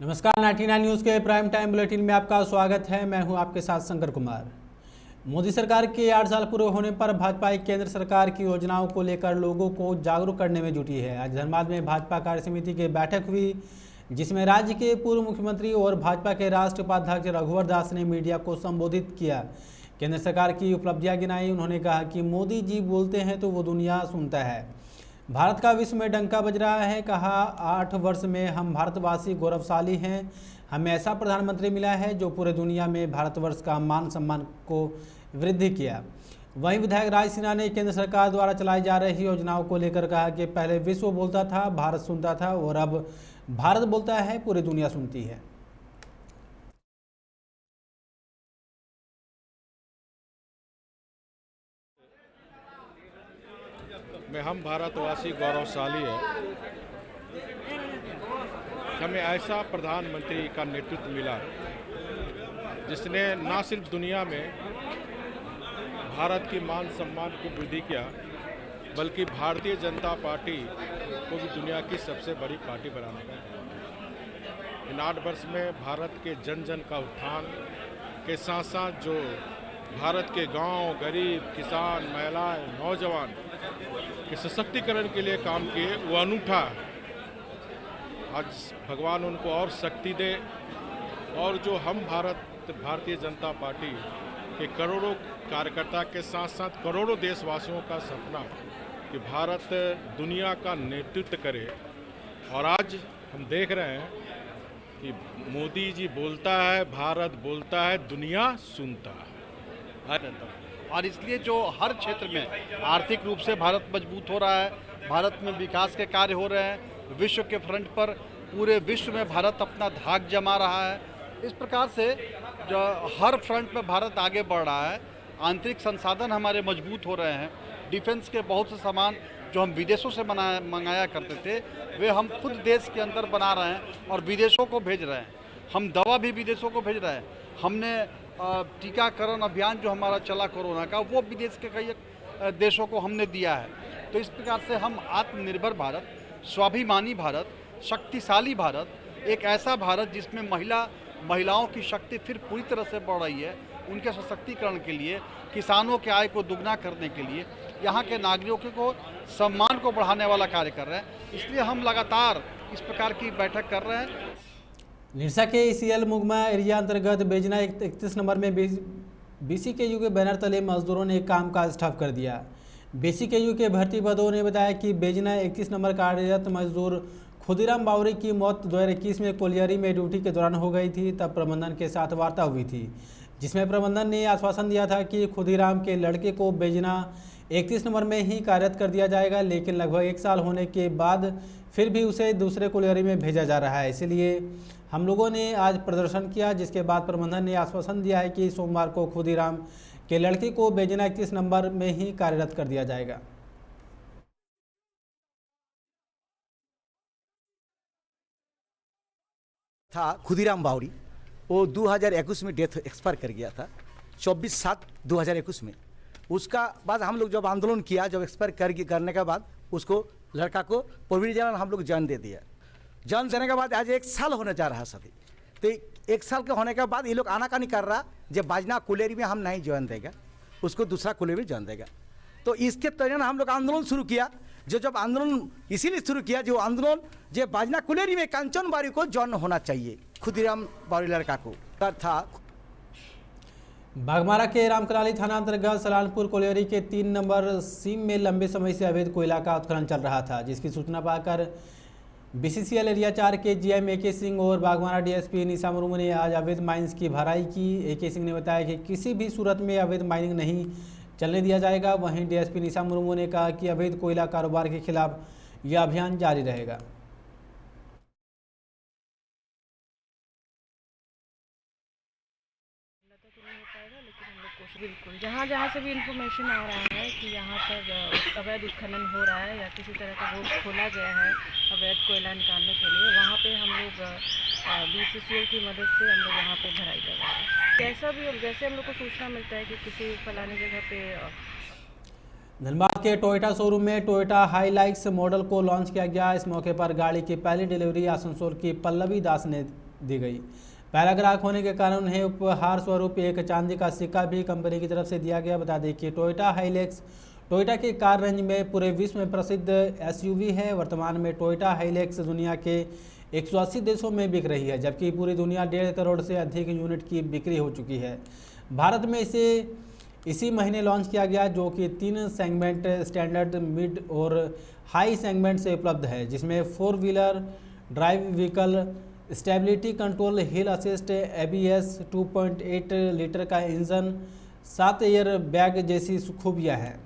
नमस्कार, 99 न्यूज़ के prime time bulletin में आपका स्वागत है। मैं हूं आपके साथ शंकर कुमार। मोदी सरकार के 8 साल पूरे होने पर भाजपा केंद्र सरकार की योजनाओं को लेकर लोगों को जागरूक करने में जुटी है। आज धनबाद में भाजपा कार्य समिति की बैठक हुई, जिसमें राज्य के पूर्व मुख्यमंत्री और भाजपा के राष्ट्रीय उपाध्यक्ष रघुवर दास ने मीडिया को संबोधित किया। केंद्र सरकार की उपलब्धियाँ गिनाई। उन्होंने कहा कि मोदी जी बोलते हैं तो वो दुनिया सुनता है। भारत का विश्व में डंका बज रहा है। कहा 8 वर्ष में हम भारतवासी गौरवशाली हैं। हमें ऐसा प्रधानमंत्री मिला है जो पूरे दुनिया में भारतवर्ष का मान सम्मान को वृद्धि किया। वहीं विधायक राज सिन्हा ने केंद्र सरकार द्वारा चलाई जा रही योजनाओं को लेकर कहा कि पहले विश्व बोलता था, भारत सुनता था और अब भारत बोलता है, पूरी दुनिया सुनती है। में हम भारतवासी गौरवशाली है। हमें ऐसा प्रधानमंत्री का नेतृत्व मिला जिसने न सिर्फ दुनिया में भारत की मान सम्मान को वृद्धि किया, बल्कि भारतीय जनता पार्टी को भी दुनिया की सबसे बड़ी पार्टी बनाने का। इन 8 वर्ष में भारत के जन जन का उत्थान के साथ साथ जो भारत के गांव, गरीब, किसान, महिलाएं, नौजवान के सशक्तिकरण के लिए काम किए, वो अनूठा। आज भगवान उनको और शक्ति दे और जो हम भारतीय जनता पार्टी के करोड़ों कार्यकर्ता के साथ साथ करोड़ों देशवासियों का सपना कि भारत दुनिया का नेतृत्व करे। और आज हम देख रहे हैं कि मोदी जी बोलता है, भारत बोलता है, दुनिया सुनता है। और इसलिए जो हर क्षेत्र में आर्थिक रूप से भारत मजबूत हो रहा है, भारत में विकास के कार्य हो रहे हैं, विश्व के फ्रंट पर पूरे विश्व में भारत अपना धाक जमा रहा है। इस प्रकार से जो हर फ्रंट में भारत आगे बढ़ रहा है। आंतरिक संसाधन हमारे मजबूत हो रहे हैं। डिफेंस के बहुत से सामान जो हम विदेशों से मंगाया करते थे, वे हम खुद देश के अंदर बना रहे हैं और विदेशों को भेज रहे हैं। हम दवा भी विदेशों को भेज रहे हैं। हमने टीकाकरण अभियान जो हमारा चला कोरोना का, वो विदेश के कई देशों को हमने दिया है। तो इस प्रकार से हम आत्मनिर्भर भारत, स्वाभिमानी भारत, शक्तिशाली भारत, एक ऐसा भारत जिसमें महिलाओं की शक्ति फिर पूरी तरह से बढ़ रही है, उनके सशक्तिकरण के लिए, किसानों के आय को दुगना करने के लिए, यहाँ के नागरिकों को सम्मान को बढ़ाने वाला कार्य कर रहे हैं। इसलिए हम लगातार इस प्रकार की बैठक कर रहे हैं। निरसा के ईसीएल मुगमा एरिया अंतर्गत बेजना 31 नंबर में BCKU के बैनर तले मजदूरों ने काम काज ठप कर दिया। BCKU के भर्ती पदों ने बताया कि बेजना 31 नंबर कार्यरत मजदूर खुदीराम बावरी की मौत 2021 में कोलियरी में ड्यूटी के दौरान हो गई थी। तब प्रबंधन के साथ वार्ता हुई थी, जिसमें प्रबंधन ने आश्वासन दिया था कि खुदीराम के लड़के को बेजना 31 नंबर में ही कार्यरत कर दिया जाएगा, लेकिन लगभग 1 साल होने के बाद फिर भी उसे दूसरे कोलियरी में भेजा जा रहा है। इसलिए हम लोगों ने आज प्रदर्शन किया, जिसके बाद प्रबंधन ने आश्वासन दिया है कि सोमवार को खुदीराम के लड़के को बेजना 31 नंबर में ही कार्यरत कर दिया जाएगा। था खुदीराम बावरी, वो 2021 में डेथ एक्सपायर कर गया था, 24/7/2021 में। उसका बाद हम लोग जब आंदोलन किया, जब एक्सपायर करने के बाद उसको लड़का को प्रोविजनल हम लोग जान दे दिया। जान देने के बाद आज 1 साल होने जा रहा है सभी। तो 1 साल के होने के बाद ये लोग आनाकानी कर रहा, जब बाजना कुलेरी में हम नहीं ज्वाइन देगा, उसको दूसरा कुलेरी में ज्वाइन देगा। तो इसके तहत हम लोग आंदोलन शुरू किया। जब आंदोलन इसीलिए शुरू किया, जो आंदोलन जो बाजना कुलेरी में कांचन बारी को ज्वाइन होना चाहिए, खुदीराम बावरी लड़का को था। बागमारा के रामकलाली थाना अंतर्गत सलानपुर कोलियरी के 3 नंबर सीम में लंबे समय से अवैध कोयला का उत्खनन चल रहा था, जिसकी सूचना पाकर BCCL एरिया 4 के GM AK सिंह और बागमारा DSP निशा मुर्मू ने आज अवैध माइंस की भराई की। AK सिंह ने बताया कि किसी भी सूरत में अवैध माइनिंग नहीं चलने दिया जाएगा। वहीं DSP निशा मुर्मू ने कहा कि अवैध कोयला कारोबार के खिलाफ यह अभियान जारी रहेगा। बिल्कुल, जहाँ जहाँ से भी इंफॉर्मेशन आ रहा है कि यहाँ पर अवैध उत्खनन हो रहा है या किसी तरह का रोड खोला गया है अवैध कोयला निकालने के लिए, वहाँ पे हम लोग BCCL की मदद से हम लोग वहाँ पे भराई कर रहे हैं। कैसा भी जैसे हम लोग को सूचना मिलता है कि किसी फलाने जगह पे। धनबाद के टोयोटा शोरूम में टोयोटा हाईलाइक्स मॉडल को लॉन्च किया गया। इस मौके पर गाड़ी की पहली डिलीवरी आसनसोल की पल्लवी दास ने दी गई। पहला ग्राहक होने के कारण उन्हें उपहार स्वरूप एक चांदी का सिक्का भी कंपनी की तरफ से दिया गया। बता दें कि टोयोटा हाइलैक्स टोयोटा के कार रेंज में पूरे विश्व में प्रसिद्ध एसयूवी है। वर्तमान में टोयोटा हाइलैक्स दुनिया के 180 देशों में बिक रही है, जबकि पूरी दुनिया 1.5 करोड़ से अधिक यूनिट की बिक्री हो चुकी है। भारत में इसे इसी महीने लॉन्च किया गया, जो कि 3 सेगमेंट स्टैंडर्ड, मिड और हाई सेगमेंट से उपलब्ध है, जिसमें 4 wheeler drive vehicle, stability control, हिल असिस्ट, ABS, 2.8 लीटर का इंजन, 7 एयर बैग जैसी खूबियाँ हैं।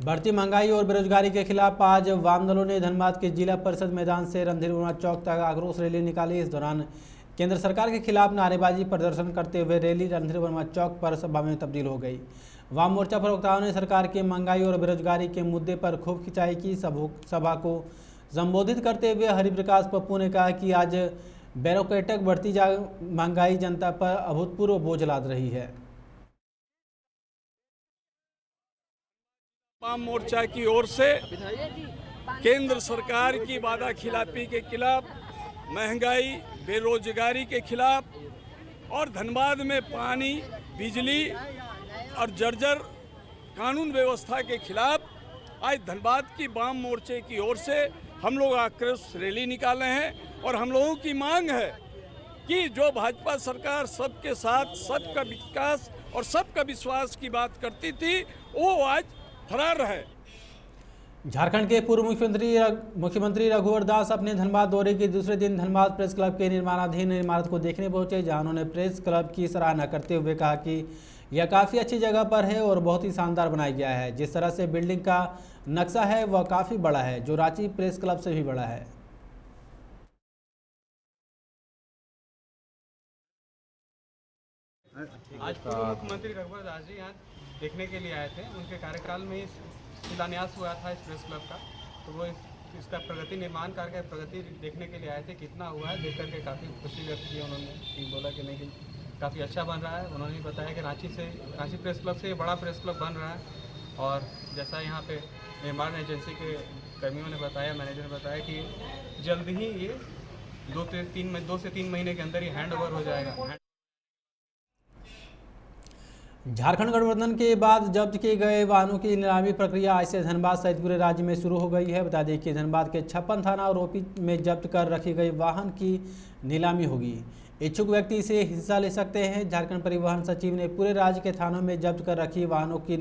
बढ़ती महंगाई और बेरोजगारी के खिलाफ आज वाम दलों ने धनबाद के जिला परिषद मैदान से रणधीर वर्मा चौक तक आक्रोश रैली निकाली। इस दौरान केंद्र सरकार के खिलाफ नारेबाजी प्रदर्शन करते हुए रैली रणधीर वर्मा चौक पर सभा में तब्दील हो गई। वाम मोर्चा प्रवक्ताओं ने सरकार की महंगाई और बेरोजगारी के मुद्दे पर खूब खिंचाई की। सभा को संबोधित करते हुए हरिप्रकाश पप्पू ने कहा कि आज ब्यूरोक्रेटिक बढ़ती महंगाई जनता पर अभूतपूर्व बोझ लाद रही है। वाम मोर्चा की ओर से केंद्र सरकार की वादा खिलाफी के खिलाफ, महंगाई बेरोजगारी के खिलाफ और धनबाद में पानी, बिजली और जर्जर कानून व्यवस्था के खिलाफ आज धनबाद की वाम मोर्चे की ओर से हम लोग आक्रोश रैली निकाले हैं। और हम लोगों की मांग है कि जो भाजपा सरकार सबके साथ, सबका विकास और सबका विश्वास की बात करती थी, वो आज फरार है। झारखंड के पूर्व मुख्यमंत्री रघुवर दास अपने धनबाद दौरे के दूसरे दिन धनबाद प्रेस क्लब के निर्माणाधीन इमारत को देखने पहुंचे, जहां उन्होंने प्रेस क्लब की सराहना करते हुए कहा कि यह काफ़ी अच्छी जगह पर है और बहुत ही शानदार बनाया गया है। जिस तरह से बिल्डिंग का नक्शा है वह काफ़ी बड़ा है, जो रांची प्रेस क्लब से भी बड़ा है। आज पूर्व मुख्यमंत्री रघुवर दास जी यहाँ देखने के लिए आए थे। उनके कार्यकाल में ही शिलान्यास हुआ था इस प्रेस क्लब का, तो वो इसका प्रगति, निर्माण कार्य का प्रगति देखने के लिए आए थे। कितना हुआ है देख करके काफ़ी खुशी व्यक्त की उन्होंने। बोला कि नहीं, कि काफ़ी अच्छा बन रहा है। उन्होंने बताया कि रांची प्रेस क्लब से बड़ा प्रेस क्लब बन रहा है। और जैसा यहाँ पे निर्माण एजेंसी के कर्मियों ने बताया, मैनेजर ने बताया कि जल्द ही ये 2 से 3 महीने के अंदर ही हैंड ओवर हो जाएगा। झारखंड गठबंधन के बाद जब्त किए गए वाहनों की नीलामी प्रक्रिया आज से धनबाद सहित पूरे राज्य में शुरू हो गई है। बता दें कि धनबाद के 56 थाना और ओपी में जब्त कर रखी गई वाहन की नीलामी होगी। इच्छुक व्यक्ति इसे हिस्सा ले सकते हैं। झारखंड परिवहन सचिव ने पूरे राज्य के थानों में जब्त कर रखी वाहनों की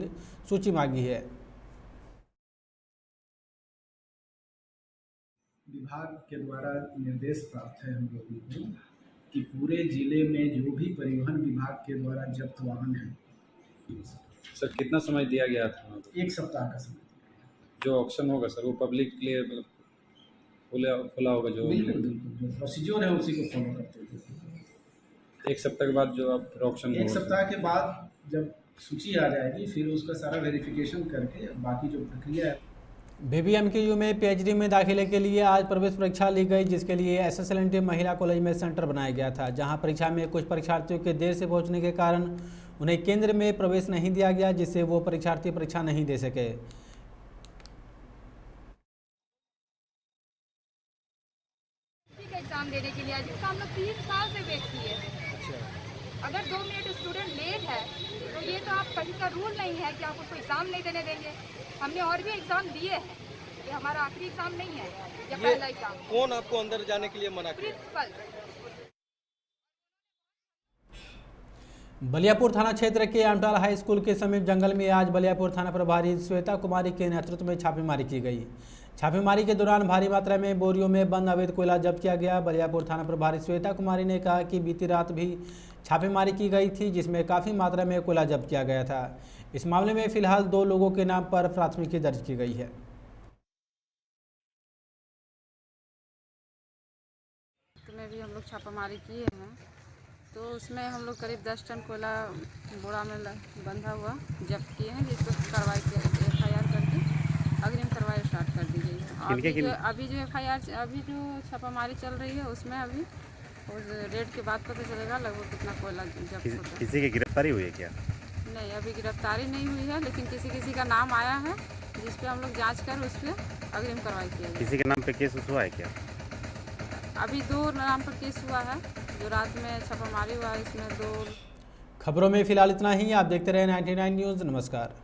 सूची मांगी है। विभाग के द्वारा निर्देश प्राप्त है हम लोगों को कि पूरे जिले में जो भी परिवहन विभाग के द्वारा जब्त वाहन है, सर कितना समय दिया गया था? 1 सप्ताह का समय। जो ऑक्शन होगा सर वो पब्लिक के लिए खुला होगा? जो बिल्कुल जो प्रोसीजर है उसी को फॉलो करते हुए 1 सप्ताह के बाद जो आप ऑक्शन 1 सप्ताह के बाद जब सूची आ जाएगी, फिर उसका सारा वेरिफिकेशन करके बाकी जो प्रक्रिया है। BBMKU में PhD में दाखिले के लिए आज प्रवेश परीक्षा ली गई, जिसके लिए SSLNT महिला कॉलेज में सेंटर बनाया गया था, जहां परीक्षा में कुछ परीक्षार्थियों के देर से पहुंचने के कारण उन्हें केंद्र में प्रवेश नहीं दिया गया, जिससे वो परीक्षार्थी परीक्षा नहीं दे सके। एग्जाम देने के लिए जिसका हम लोग 3 साल से वेट किए हैं। अगर 2 मिनट स्टूडेंट लेट है तो ये तो आप कहीं का रूल नहीं है कि आप उसको एग्जाम नहीं देने देंगे। हमने और भी एग्जाम दिए हैं, ये हमारा आखिरी एग्जाम नहीं है, ये पहला एग्जाम। कौन आपको अंदर जाने के लिए मना किया? प्रिंसिपल। बलियापुर थाना क्षेत्र के आमटाल हाई स्कूल के समीप जंगल में आज बलियापुर थाना प्रभारी श्वेता कुमारी के नेतृत्व में छापेमारी की गई। छापेमारी के दौरान भारी मात्रा में बोरियों में बंद अवैध कोयला जब्त किया गया। बलियापुर थाना प्रभारी श्वेता कुमारी ने कहा कि बीती रात भी छापेमारी की गई थी, जिसमें काफ़ी मात्रा में कोयला जब्त किया गया था। इस मामले में फिलहाल 2 लोगों के नाम पर प्राथमिकी दर्ज की गई है। में भी हम लोग छापामारी किए हैं, तो उसमें हम लोग करीब 10 टन कोयला बोरा में बंधा हुआ जब्त किए हैं, जिसको कार्रवाई FIR करके अग्रिम कार्रवाई स्टार्ट कर दी गई है। अभी जो FIR अभी जो छापामारी चल रही है उसमें अभी उस रेट के बाद पता चलेगा लगभग कितना कोयला जब्त होता है। किसी की गिरफ्तारी हुई है क्या? नहीं, अभी गिरफ्तारी नहीं हुई है, लेकिन किसी किसी का नाम आया है जिस पे हम लोग जांच कर उस पर अग्रिम कार्रवाई की। किसी के नाम पे केस हुआ है क्या? अभी 2 नाम पर केस हुआ है, जो रात में छापामारी हुआ है, इसमें 2। खबरों में फिलहाल इतना ही। आप देखते रहे 99 न्यूज़। नमस्कार।